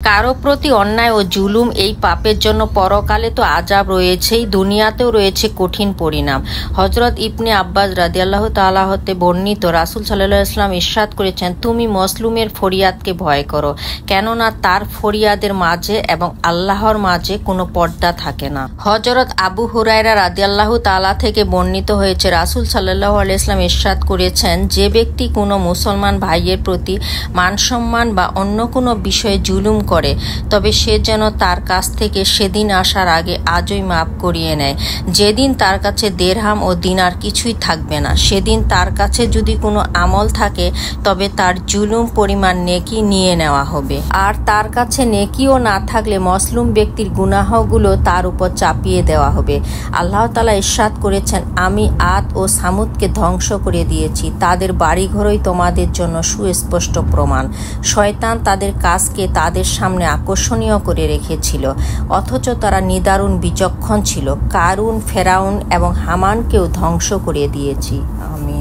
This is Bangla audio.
কারো প্রতি অন্যায় ও জুলুম এই পাপের জন্য পরকালে তো আযাব রয়েছেই, দুনিয়াতেও রয়েছে কঠিন পরিণাম। হযরত ইবনে আব্বাস রাদিয়াল্লাহু তাআলা হতে বর্ণিত, রাসূল সাল্লাল্লাহু আলাইহি ওয়াসাল্লাম ইরশাদ করেছেন, তুমি মজলুমের ফরিয়াদকে ভয় করো, কেননা তার ফরিয়াদের মাঝে এবং আল্লাহর মাঝে কোনো পর্দা থাকে না। হযরত আবু হুরায়রা রাদিয়াল্লাহু তাআলা থেকে বর্ণিত হয়েছে, রাসূল সাল্লাল্লাহু আলাইহি ওয়াসাল্লাম ইরশাদ করেছেন, যে ব্যক্তি কোনো মুসলমান ভাইয়ের প্রতি মানসম্মান বা অন্য কোনো বিষয়ে জুলুম করে, তবে সে যেন তার কাছ থেকে সেদিন আসার আগে আজই মাফ করিয়ে নেয়। যেদিন তার কাছে দেরহাম ও দিনার কিছুই থাকবে না, সেদিন তার কাছে যদি কোনো আমল থাকে, তবে তার জুলুম পরিমাণ নেকি নিয়ে নেওয়া হবে। আর তার কাছে নেকিও না থাকলে মজলুম ব্যক্তির গুনাহগুলো তার উপর চাপিয়ে দেওয়া হবে। আল্লাহ তাআলা ইরশাদ করেছেন, আমি আদ ও সামুদকে ধ্বংস করে দিয়েছি, তাদের বাড়িঘরই তোমাদের জন্য সুস্পষ্ট প্রমাণ। শয়তান তাদের কাজকে তাদের সামনে আকর্ষণীয় করে রেখেছিল, অথচ তারা নিদারুণ বিচক্ষণ ছিল। কারুন, ফেরাউন এবং হামানকেও ধ্বংস করে দিয়েছি। আমিন।